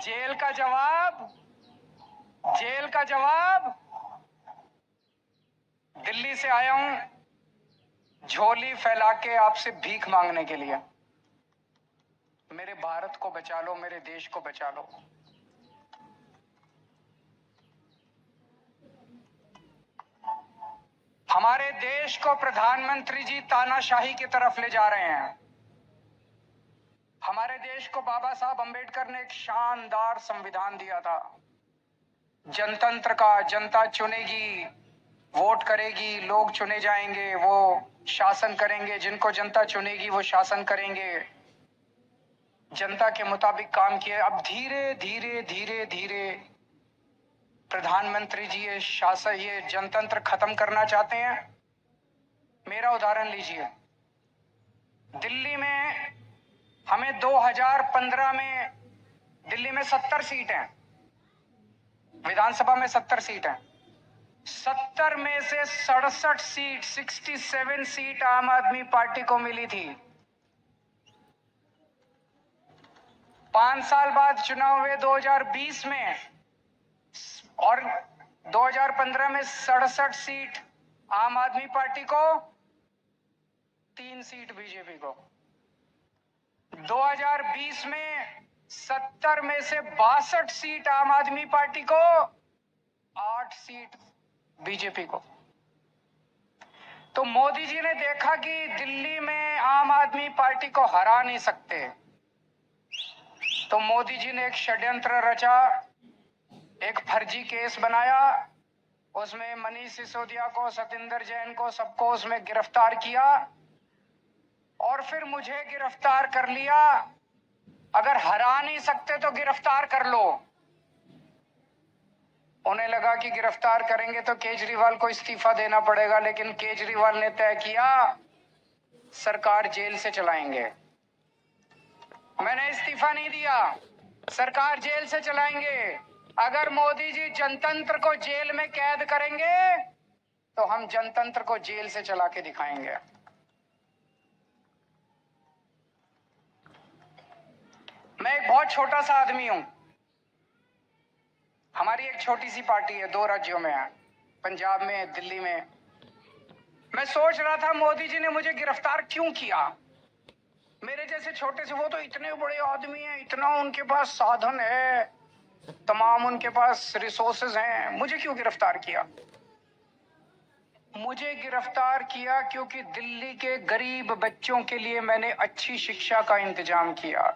Jail का जवाब, jail का जवाब। दिल्ली से आया हूं झोली फैला के आपसे भीख मांगने के लिए। मेरे भारत को बचा लो, मेरे देश को बचा लो। हमारे देश को प्रधानमंत्री जी तानाशाही की तरफ ले जा रहे हैं। हमारे देश को बाबा साहब अंबेडकर ने एक शानदार संविधान दिया था, जनतंत्र का। जनता चुनेगी, वोट करेगी, लोग चुने जाएंगे, वो शासन करेंगे। जिनको जनता चुनेगी वो शासन करेंगे। जनता के मुताबिक काम किए। अब धीरे धीरे धीरे धीरे प्रधानमंत्री जी ये शासन, ये जनतंत्र खत्म करना चाहते हैं। मेरा उदाहरण लीजिए, दिल्ली में हमें 2015 में दिल्ली में 70 सीट हैं, विधानसभा में 70 सीट हैं। 70 में से 67 सीट, 67 सीट आम आदमी पार्टी को मिली थी। 5 साल बाद चुनाव हुए 2020 में, और 2015 में 67 सीट आम आदमी पार्टी को, 3 सीट बीजेपी को। 2020 में 70 में से 62 सीट आम आदमी पार्टी को, 8 सीट बीजेपी को। तो मोदी जी ने देखा कि दिल्ली में आम आदमी पार्टी को हरा नहीं सकते, तो मोदी जी ने एक षड्यंत्र रचा, एक फर्जी केस बनाया। उसमें मनीष सिसोदिया को, सतिंदर जैन को, सबको उसमें गिरफ्तार किया और फिर मुझे गिरफ्तार कर लिया। अगर हरा नहीं सकते तो गिरफ्तार कर लो। उन्हें लगा कि गिरफ्तार करेंगे तो केजरीवाल को इस्तीफा देना पड़ेगा, लेकिन केजरीवाल ने तय किया सरकार जेल से चलाएंगे। मैंने इस्तीफा नहीं दिया, सरकार जेल से चलाएंगे। अगर मोदी जी जनतंत्र को जेल में कैद करेंगे तो हम जनतंत्र को जेल से चला के दिखाएंगे। मैं एक बहुत छोटा सा आदमी हूं। हमारी एक छोटी सी पार्टी है, 2 राज्यों में है, पंजाब में, दिल्ली में। मैं सोच रहा था मोदी जी ने मुझे गिरफ्तार क्यों किया। मेरे जैसे छोटे से, वो तो इतने बड़े आदमी हैं, इतना उनके पास साधन है, तमाम उनके पास रिसोर्सेज हैं, मुझे क्यों गिरफ्तार किया। मुझे गिरफ्तार किया क्योंकि दिल्ली के गरीब बच्चों के लिए मैंने अच्छी शिक्षा का इंतजाम किया।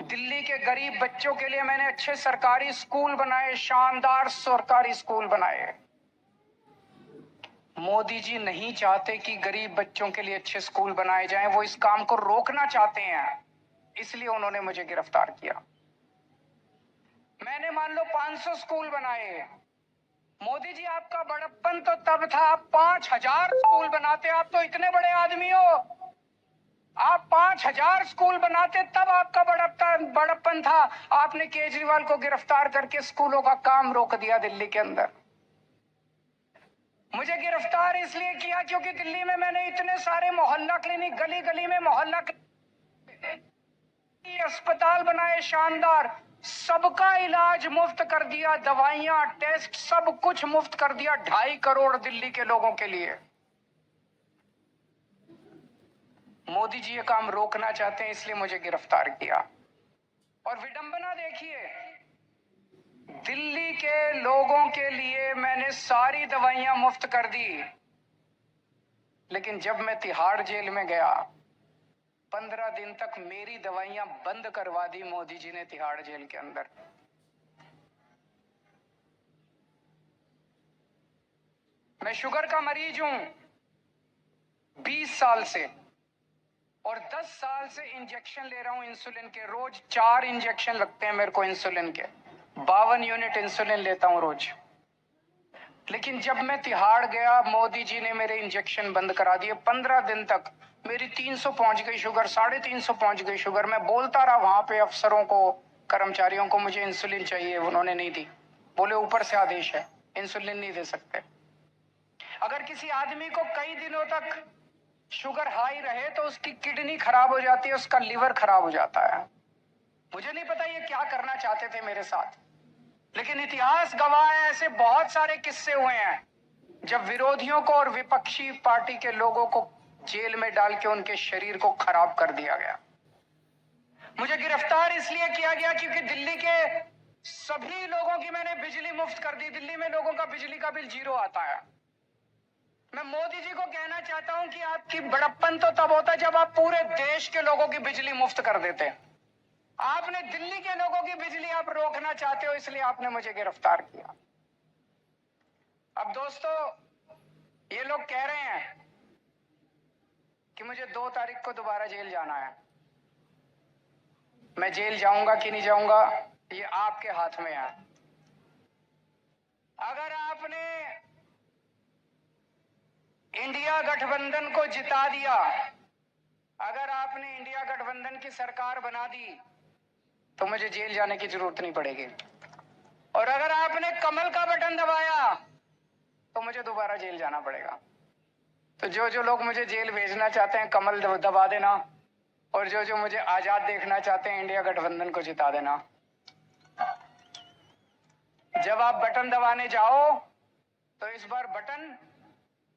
दिल्ली के गरीब बच्चों के लिए मैंने अच्छे सरकारी स्कूल बनाए, शानदार सरकारी स्कूल बनाए। मोदी जी नहीं चाहते कि गरीब बच्चों के लिए अच्छे स्कूल बनाए जाएं, वो इस काम को रोकना चाहते हैं, इसलिए उन्होंने मुझे गिरफ्तार किया। मैंने मान लो 500 स्कूल बनाए। मोदी जी आपका बड़प्पन तो तब था आप 5000 स्कूल बनाते। आप तो इतने बड़े आदमी हो, आप 5000 स्कूल बनाते तब आपका बड़प्पन था। आपने केजरीवाल को गिरफ्तार करके स्कूलों का काम रोक दिया दिल्ली के अंदर। मुझे गिरफ्तार इसलिए किया क्योंकि दिल्ली में मैंने इतने सारे मोहल्ला क्लिनिक, गली गली में मोहल्ला अस्पताल बनाए शानदार, सबका इलाज मुफ्त कर दिया, दवाइयां, टेस्ट, सब कुछ मुफ्त कर दिया 2.5 करोड़ दिल्ली के लोगों के लिए। मोदी जी ये काम रोकना चाहते हैं, इसलिए मुझे गिरफ्तार किया। और विडंबना देखिए, दिल्ली के लोगों के लिए मैंने सारी दवाइयां मुफ्त कर दी, लेकिन जब मैं तिहाड़ जेल में गया 15 दिन तक मेरी दवाइयां बंद करवा दी मोदी जी ने तिहाड़ जेल के अंदर। मैं शुगर का मरीज हूं 20 साल से, और 10 साल से इंजेक्शन ले रहा हूं इंसुलिन के। रोज 4 इंजेक्शन लगते हैं मेरे को इंसुलिन के, 52 यूनिट इंसुलिन लेता हूं रोज। लेकिन जब मैं तिहाड़ गया, मोदी जी ने मेरे इंजेक्शन बंद करा दिए। 15 दिन तक मेरी 300 पहुंच गई शुगर, 350 पहुंच गई शुगर। मैं बोलता रहा वहां पे अफसरों को, कर्मचारियों को, मुझे इंसुलिन चाहिए, उन्होंने नहीं दी। बोले ऊपर से आदेश है, इंसुलिन नहीं दे सकते। अगर किसी आदमी को कई दिनों तक शुगर हाई रहे तो उसकी किडनी खराब हो जाती है, उसका लिवर खराब हो जाता है। मुझे नहीं पता ये क्या करना चाहते थे मेरे साथ, लेकिन इतिहास गवाह है, ऐसे बहुत सारे किस्से हुए हैं जब विरोधियों को और विपक्षी पार्टी के लोगों को जेल में डाल के उनके शरीर को खराब कर दिया गया। मुझे गिरफ्तार इसलिए किया गया क्योंकि दिल्ली के सभी लोगों की मैंने बिजली मुफ्त कर दी। दिल्ली में लोगों का बिजली का बिल 0 आता है। मैं मोदी जी को कहना चाहता हूं कि आपकी बड़प्पन तो तब होता जब आप पूरे देश के लोगों की बिजली मुफ्त कर देते। आपने दिल्ली के लोगों की बिजली आप रोकना चाहते हो, इसलिए आपने मुझे गिरफ्तार किया। अब दोस्तों, ये लोग कह रहे हैं कि मुझे 2 तारीख को दोबारा जेल जाना है। मैं जेल जाऊंगा कि नहीं जाऊंगा ये आपके हाथ में है। अगर आपने इंडिया गठबंधन को जिता दिया, अगर आपने इंडिया गठबंधन की सरकार बना दी, तो मुझे जेल जाने की जरूरत नहीं पड़ेगी। और अगर आपने कमल का बटन दबाया तो मुझे दोबारा जेल जाना पड़ेगा। तो जो जो लोग मुझे जेल भेजना चाहते हैं, कमल दबा देना, और जो जो मुझे आजाद देखना चाहते हैं, इंडिया गठबंधन को जिता देना। जब आप बटन दबाने जाओ तो इस बार बटन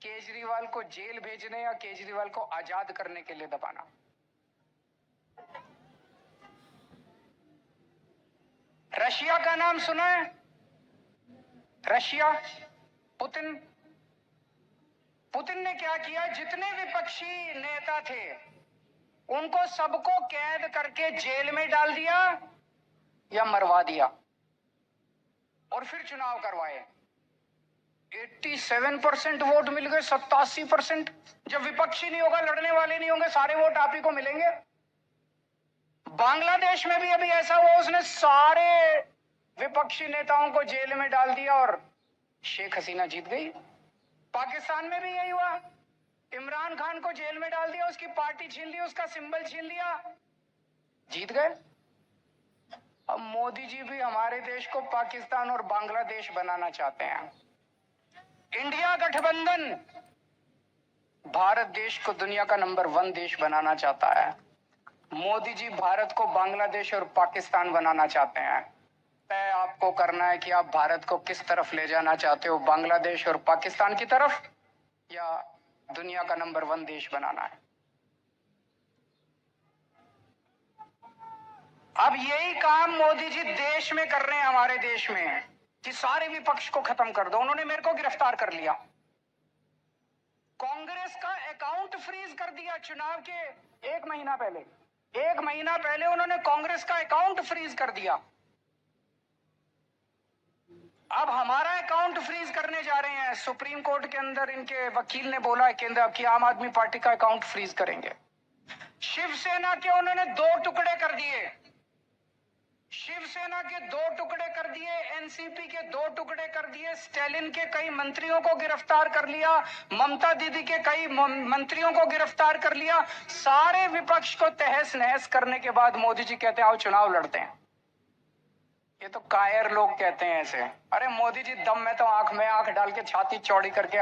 केजरीवाल को जेल भेजने या केजरीवाल को आजाद करने के लिए दबाना। रशिया का नाम सुना है? Russia, Putin. पुतिन ने क्या किया? जितने विपक्षी नेता थे उनको सबको कैद करके जेल में डाल दिया या मरवा दिया, और फिर चुनाव करवाए। 87% वोट मिल गए, 87%। जब विपक्षी नहीं होगा, लड़ने वाले नहीं होंगे, सारे वोट आप ही को मिलेंगे। बांग्लादेश में भी अभी ऐसा हुआ, उसने सारे विपक्षी नेताओं को जेल में डाल दिया और शेख हसीना जीत गई। पाकिस्तान में भी यही हुआ, इमरान खान को जेल में डाल दिया, उसकी पार्टी छीन ली, उसका सिंबल छीन लिया, जीत गए। अब मोदी जी भी हमारे देश को पाकिस्तान और बांग्लादेश बनाना चाहते हैं। इंडिया गठबंधन भारत देश को दुनिया का नंबर 1 देश बनाना चाहता है। मोदी जी भारत को बांग्लादेश और पाकिस्तान बनाना चाहते हैं। तय आपको करना है कि आप भारत को किस तरफ ले जाना चाहते हो, बांग्लादेश और पाकिस्तान की तरफ, या दुनिया का नंबर 1 देश बनाना है। अब यही काम मोदी जी देश में कर रहे हैं, हमारे देश में, कि सारे विपक्ष को खत्म कर दो। उन्होंने मेरे को गिरफ्तार कर लिया, कांग्रेस का अकाउंट फ्रीज कर दिया। चुनाव के 1 महीना पहले उन्होंने कांग्रेस का अकाउंट फ्रीज कर दिया। अब हमारा अकाउंट फ्रीज करने जा रहे हैं। सुप्रीम कोर्ट के अंदर इनके वकील ने बोला है केंद्र की आम आदमी पार्टी का अकाउंट फ्रीज करेंगे। शिवसेना के उन्होंने 2 टुकड़े कर दिए, शिवसेना के 2 टुकड़े कर दिए, एनसीपी के 2 टुकड़े कर दिए, स्टैलिन के कई मंत्रियों को गिरफ्तार कर लिया, ममता दीदी के कई मंत्रियों को गिरफ्तार कर लिया। सारे विपक्ष को तहस नहस करने के बाद मोदी जी कहते हैं आओ चुनाव लड़ते हैं। ये तो कायर लोग कहते हैं ऐसे। अरे मोदी जी दम में तो आंख में आंख डाल के छाती चौड़ी करके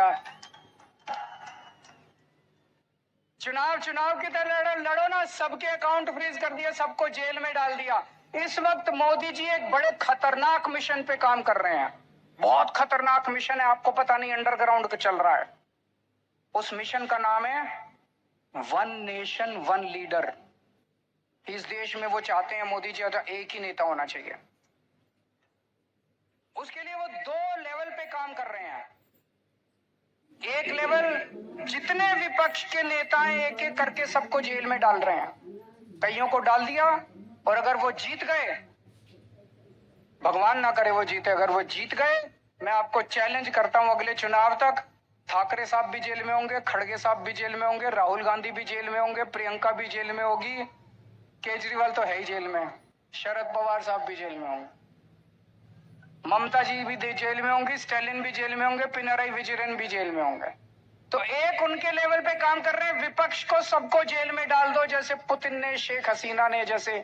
चुनाव की तरह लड़ो ना। सबके अकाउंट फ्रीज कर दिया, सबको जेल में डाल दिया। इस वक्त मोदी जी एक बड़े खतरनाक मिशन पे काम कर रहे हैं। बहुत खतरनाक मिशन है, आपको पता नहीं, अंडरग्राउंड पे चल रहा है। उस मिशन का नाम है 1 नेशन 1 लीडर। इस देश में वो चाहते हैं मोदी जी एक ही नेता होना चाहिए। उसके लिए वो 2 लेवल पे काम कर रहे हैं। एक लेवल जितने विपक्ष के नेता हैं एक एक करके सबको जेल में डाल रहे हैं। कईयों को डाल दिया, और अगर वो जीत गए, भगवान ना करे वो जीते, अगर वो जीत गए, मैं आपको चैलेंज करता हूं अगले चुनाव तक ठाकरे साहब भी जेल में होंगे, खड़गे साहब भी जेल में होंगे, राहुल गांधी भी जेल में होंगे, प्रियंका भी जेल में होगी, केजरीवाल तो है ही जेल में, शरद पवार साहब भी जेल में होंगे, ममता जी भी जेल में होंगी, स्टैलिन भी जेल में होंगे, पिनराई विजयन भी जेल में होंगे। तो एक उनके लेवल पे काम कर रहे हैं, विपक्ष को सबको जेल में डाल दो, जैसे पुतिन ने, शेख हसीना ने, जैसे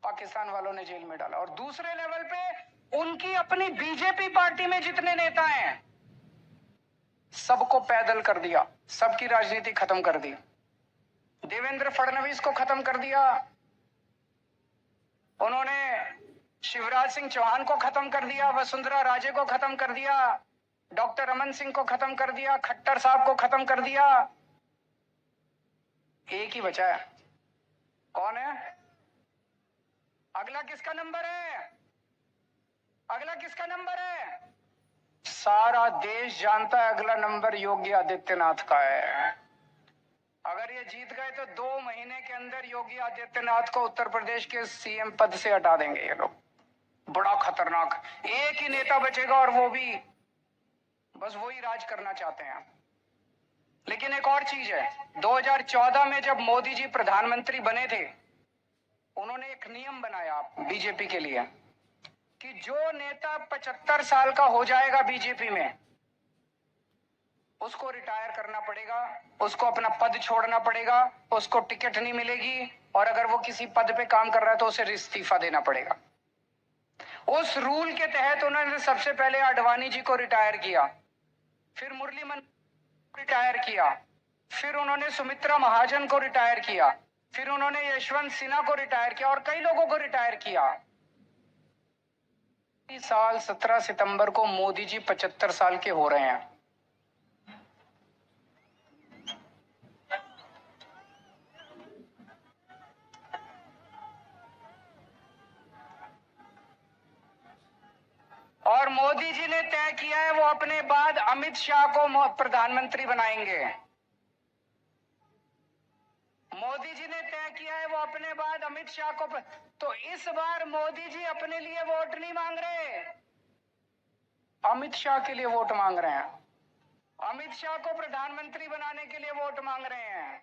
पाकिस्तान वालों ने जेल में डाला। और दूसरे लेवल पे उनकी अपनी बीजेपी पार्टी में जितने नेता हैं सबको पैदल कर दिया, सबकी राजनीति खत्म कर दी। देवेंद्र फडणवीस को खत्म कर दिया, उन्होंने शिवराज सिंह चौहान को खत्म कर दिया, वसुंधरा राजे को खत्म कर दिया, डॉक्टर रमन सिंह को खत्म कर दिया, खट्टर साहब को खत्म कर दिया। एक ही बचा है। कौन है? अगला किसका नंबर है? अगला किसका नंबर है? सारा देश जानता है अगला नंबर योगी आदित्यनाथ का है। अगर ये जीत गए तो 2 महीने के अंदर योगी आदित्यनाथ को उत्तर प्रदेश के सीएम पद से हटा देंगे ये लोग। बड़ा खतरनाक। एक ही नेता बचेगा और वो भी बस वही राज करना चाहते हैं। लेकिन एक और चीज है, 2014 में जब मोदी जी प्रधानमंत्री बने थे, उन्होंने एक नियम बनाया बीजेपी के लिए कि जो नेता 75 साल का हो जाएगा बीजेपी में, उसको रिटायर करना पड़ेगा, उसको अपना पद छोड़ना पड़ेगा, उसको टिकट नहीं मिलेगी, और अगर वो किसी पद पे काम कर रहा है तो उसे इस्तीफा देना पड़ेगा। उस रूल के तहत उन्होंने सबसे पहले आडवाणी जी को रिटायर किया, फिर मुरली मनोहर को रिटायर किया, फिर उन्होंने सुमित्रा महाजन को रिटायर किया, फिर उन्होंने यशवंत सिन्हा को रिटायर किया और कई लोगों को रिटायर किया। इस साल 17 सितंबर को मोदी जी 75 साल के हो रहे हैं। और मोदी जी ने तय किया है वो अपने बाद अमित शाह को प्रधानमंत्री बनाएंगे। मोदी जी ने तय किया है वो अपने बाद अमित शाह को तो इस बार मोदी जी अपने लिए वोट नहीं मांग रहे, अमित शाह के लिए वोट मांग रहे हैं। अमित शाह को प्रधानमंत्री बनाने के लिए वोट मांग रहे हैं।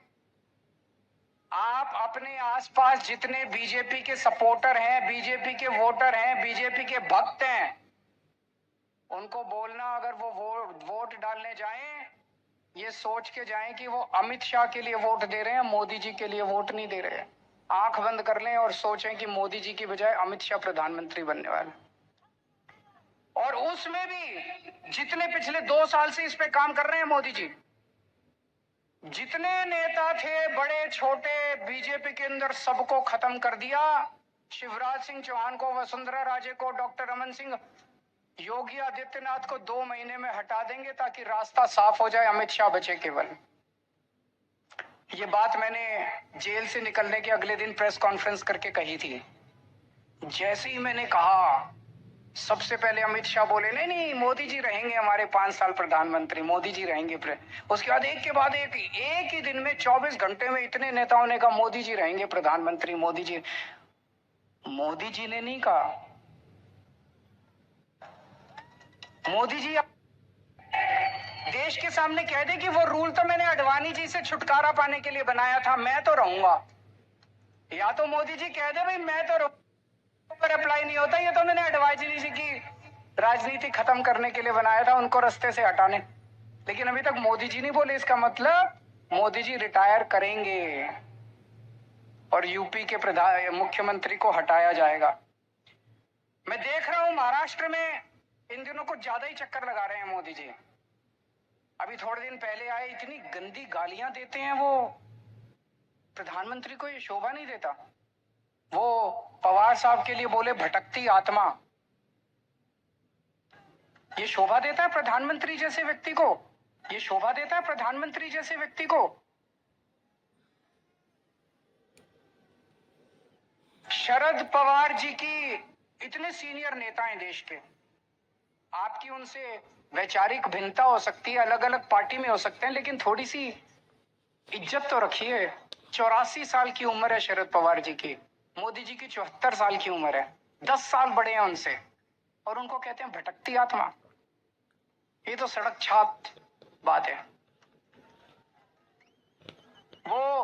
आप अपने आसपास जितने बीजेपी के सपोर्टर हैं, बीजेपी के वोटर हैं, बीजेपी के भक्त हैं, उनको बोलना अगर वो वोट डालने जाएं, ये सोच के जाएं कि वो अमित शाह के लिए वोट दे रहे हैं, मोदी जी के लिए वोट नहीं दे रहे हैं। आंख बंद कर लें और सोचें कि मोदी जी की बजाय अमित शाह प्रधानमंत्री बनने वाले। और उसमें भी जितने पिछले 2 साल से इस पे काम कर रहे हैं मोदी जी, जितने नेता थे बड़े छोटे बीजेपी के अंदर, सबको खत्म कर दिया। शिवराज सिंह चौहान को, वसुंधरा राजे को, डॉक्टर रमन सिंह, योगी आदित्यनाथ को 2 महीने में हटा देंगे ताकि रास्ता साफ हो जाए, अमित शाह बचे केवल। ये बात मैंने जेल से निकलने के अगले दिन प्रेस कॉन्फ्रेंस करके कही थी। जैसे ही मैंने कहा, सबसे पहले अमित शाह बोले नहीं नहीं मोदी जी रहेंगे हमारे 5 साल प्रधानमंत्री, मोदी जी रहेंगे। उसके बाद एक के बाद एक ही दिन में 24 घंटे में इतने नेताओं ने कहा मोदी जी रहेंगे प्रधानमंत्री, मोदी जी। मोदी जी ने नहीं कहा, मोदी जी देश के सामने कह दे कि वो रूल तो मैंने आडवाणी जी से छुटकारा पाने के लिए बनाया था, मैं तो रहूंगा। या तो मोदी जी कह दे भाई मैं तो पर अप्लाई नहीं होता, ये तो मैंने आडवाणी जी की राजनीति खत्म करने के लिए बनाया था, उनको रास्ते से हटाने। लेकिन अभी तक मोदी जी नहीं बोले, इसका मतलब मोदी जी रिटायर करेंगे और यूपी के मुख्यमंत्री को हटाया जाएगा। मैं देख रहा हूं महाराष्ट्र में इन दिनों कुछ ज्यादा ही चक्कर लगा रहे हैं मोदी जी। अभी थोड़े दिन पहले आए, इतनी गंदी गालियां देते हैं वो, प्रधानमंत्री को ये शोभा नहीं देता। वो पवार साहब के लिए बोले भटकती आत्मा, ये शोभा देता है प्रधानमंत्री जैसे व्यक्ति को? ये शोभा देता है प्रधानमंत्री जैसे व्यक्ति को? शरद पवार जी की इतने सीनियर नेता हैं देश के, आपकी उनसे वैचारिक भिन्नता हो सकती है, अलग अलग पार्टी में हो सकते हैं, लेकिन थोड़ी सी इज्जत तो रखिए। 84 साल की उम्र है शरद पवार जी की, मोदी जी की 74 साल की उम्र है, 10 साल बड़े हैं उनसे, और उनको कहते हैं भटकती आत्मा। ये तो सड़क छाप बात है। वो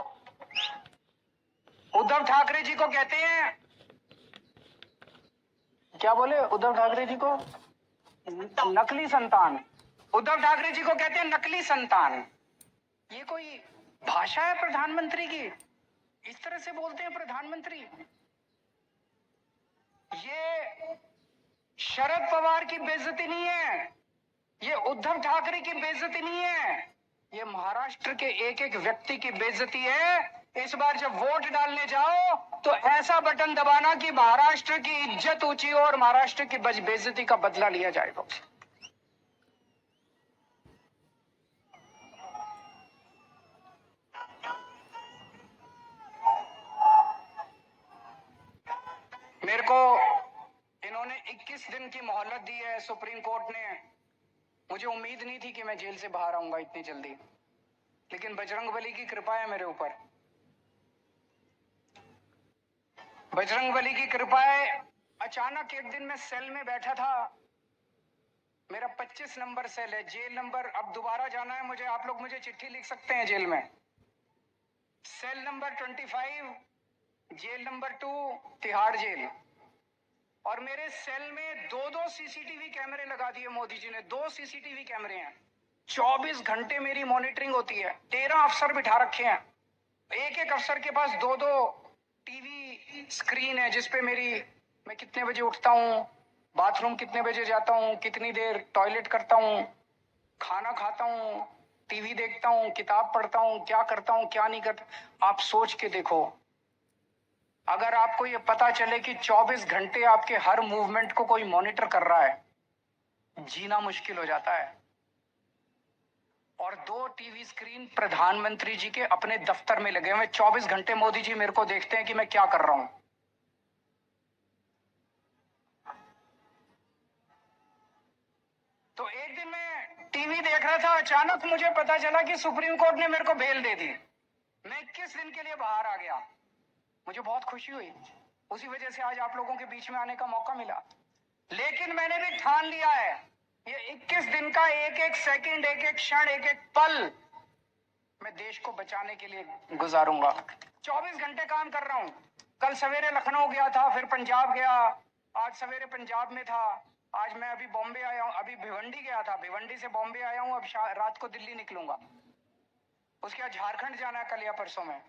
उद्धव ठाकरे जी को कहते हैं, क्या बोले उद्धव ठाकरे जी को? नकली संतान। उद्धव ठाकरे जी को कहते हैं नकली संतान। ये कोई भाषा है प्रधानमंत्री की? इस तरह से बोलते हैं प्रधानमंत्री? ये शरद पवार की बेइज्जती नहीं है, ये उद्धव ठाकरे की बेइज्जती नहीं है, ये महाराष्ट्र के एक एक व्यक्ति की बेइज्जती है इस बार जब वोट डालने जाओ तो ऐसा बटन दबाना कि महाराष्ट्र की इज्जत ऊंची हो और महाराष्ट्र की बेइज्जती का बदला लिया जाएगा। मेरे को इन्होंने 21 दिन की मोहलत दी है सुप्रीम कोर्ट ने। मुझे उम्मीद नहीं थी कि मैं जेल से बाहर आऊंगा इतनी जल्दी, लेकिन बजरंगबली की कृपा है मेरे ऊपर। बजरंगबली की कृपा है। अचानक एक दिन मैं सेल में बैठा था, मेरा 25 नंबर सेल है, जेल नंबर, अब दोबारा जाना है मुझे, आप लोग मुझे चिट्ठी लिख सकते हैं जेल में। Cell number 25, jail number 2, Tihar jail. और मेरे सेल में दो सीसीटीवी कैमरे लगा दिए मोदी जी ने। 2 सीसीटीवी कैमरे हैं, 24 घंटे मेरी मॉनिटरिंग होती है। 13 अफसर बिठा रखे हैं, एक एक अफसर के पास 2 टीवी स्क्रीन है जिसपे मैं कितने बजे उठता हूँ, बाथरूम कितने बजे जाता हूँ, कितनी देर टॉयलेट करता हूँ, खाना खाता हूँ, टीवी देखता हूँ, किताब पढ़ता हूँ, क्या करता हूँ क्या नहीं करता। आप सोच के देखो, अगर आपको ये पता चले कि 24 घंटे आपके हर मूवमेंट को कोई मॉनिटर कर रहा है, जीना मुश्किल हो जाता है। और 2 टीवी स्क्रीन प्रधानमंत्री जी के अपने दफ्तर में लगे हुए, 24 घंटे मोदी जी मेरे को देखते हैं कि मैं क्या कर रहा हूं। तो एक दिन मैं टीवी देख रहा था, अचानक मुझे पता चला कि सुप्रीम कोर्ट ने मेरे को बेल दे दी। मैं 21 दिन के लिए बाहर आ गया। मुझे बहुत खुशी हुई, उसी वजह से आज आप लोगों के बीच में आने का मौका मिला। लेकिन मैंने भी ठान लिया है, ये 21 दिन का एक एक सेकंड, एक एक क्षण, एक एक पल मैं देश को बचाने के लिए गुजारूंगा। 24 घंटे काम कर रहा हूं। कल सवेरे लखनऊ गया था, फिर पंजाब गया, आज सवेरे पंजाब में था, आज मैं अभी बॉम्बे आया हूं, अभी भिवंडी गया था, भिवंडी से बॉम्बे आया हूं, अब रात को दिल्ली निकलूंगा। उसके बाद झारखंड जाना है कल या परसों में।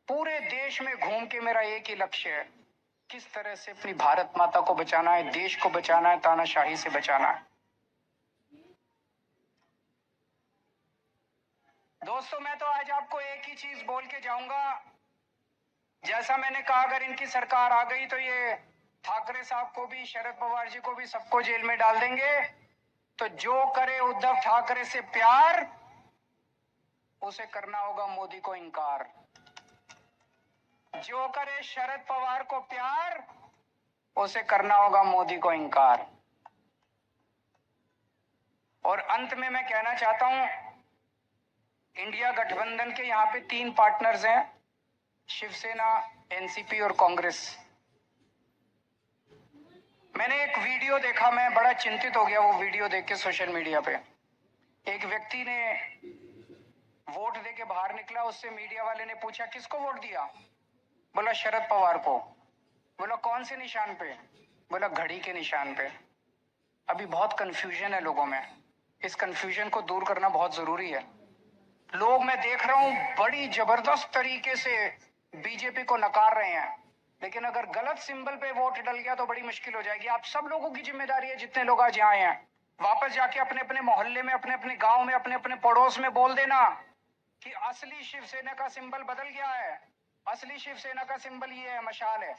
पूरे देश में घूम के मेरा एक ही लक्ष्य है, किस तरह से अपनी भारत माता को बचाना है, देश को बचाना है, तानाशाही से बचाना है। दोस्तों, मैं तो आज आपको एक ही चीज बोल के जाऊंगा। जैसा मैंने कहा, अगर इनकी सरकार आ गई तो ये ठाकरे साहब को भी, शरद पवार जी को भी, सबको जेल में डाल देंगे। तो जो करे उद्धव ठाकरे से प्यार, उसे करना होगा मोदी को इनकार। जो करे शरद पवार को प्यार, उसे करना होगा मोदी को इनकार। और अंत में मैं कहना चाहता हूं, इंडिया गठबंधन के यहां पे 3 पार्टनर्स हैं, शिवसेना, एनसीपी और कांग्रेस। मैंने एक वीडियो देखा, मैं बड़ा चिंतित हो गया वो वीडियो देख के सोशल मीडिया पे। एक व्यक्ति ने वोट दे के बाहर निकला, उससे मीडिया वाले ने पूछा किसको वोट दिया? बोला शरद पवार को। बोला कौन से निशान पे? बोला घड़ी के निशान पे। अभी बहुत कंफ्यूजन है लोगों में, इस कंफ्यूजन को दूर करना बहुत जरूरी है। लोग, मैं देख रहा हूं, बड़ी जबरदस्त तरीके से बीजेपी को नकार रहे हैं, लेकिन अगर गलत सिंबल पे वोट डल गया तो बड़ी मुश्किल हो जाएगी। आप सब लोगों की जिम्मेदारी है, जितने लोग आज यहाँ आए हैं, वापस जाके अपने अपने मोहल्ले में, अपने अपने गांव में, अपने अपने पड़ोस में बोल देना कि असली शिवसेना का सिंबल बदल गया है, असली शिवसेना का सिंबल ये है, मशाल है।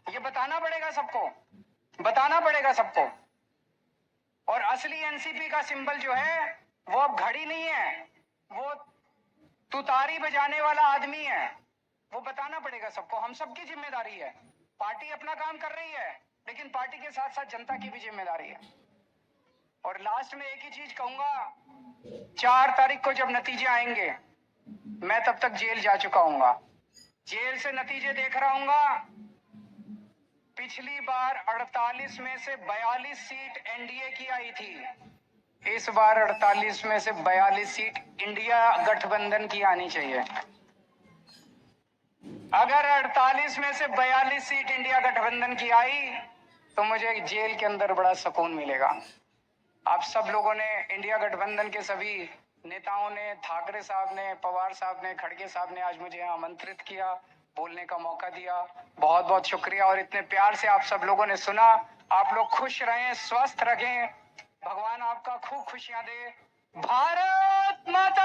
ये बताना पड़ेगा सबको, बताना पड़ेगा सबको। और असली एनसीपी का सिंबल जो है वो अब घड़ी नहीं है, वो तुतारी बजाने वाला आदमी है। वो बताना पड़ेगा सबको, हम सबकी जिम्मेदारी है। पार्टी अपना काम कर रही है, लेकिन पार्टी के साथ साथ जनता की भी जिम्मेदारी है। और लास्ट में एक ही चीज कहूंगा, 4 तारीख को जब नतीजे आएंगे, मैं तब तक जेल जा चुका हूंगा, जेल से नतीजे देख रहा हूंगा। पिछली बार 48 में से 42 सीट एनडीए की आई थी, इस बार 48 में से 42 सीट इंडिया गठबंधन की आनी चाहिए। अगर 48 में से 42 सीट इंडिया गठबंधन की आई तो मुझे जेल के अंदर बड़ा सुकून मिलेगा। आप सब लोगों ने, इंडिया गठबंधन के सभी नेताओं ने, ठाकरे साहब ने, पवार साहब ने, खड़गे साहब ने आज मुझे आमंत्रित किया, बोलने का मौका दिया, बहुत बहुत शुक्रिया। और इतने प्यार से आप सब लोगों ने सुना। आप लोग खुश रहें, स्वस्थ रहें, भगवान आपका खूब खुशियां दे। भारत माता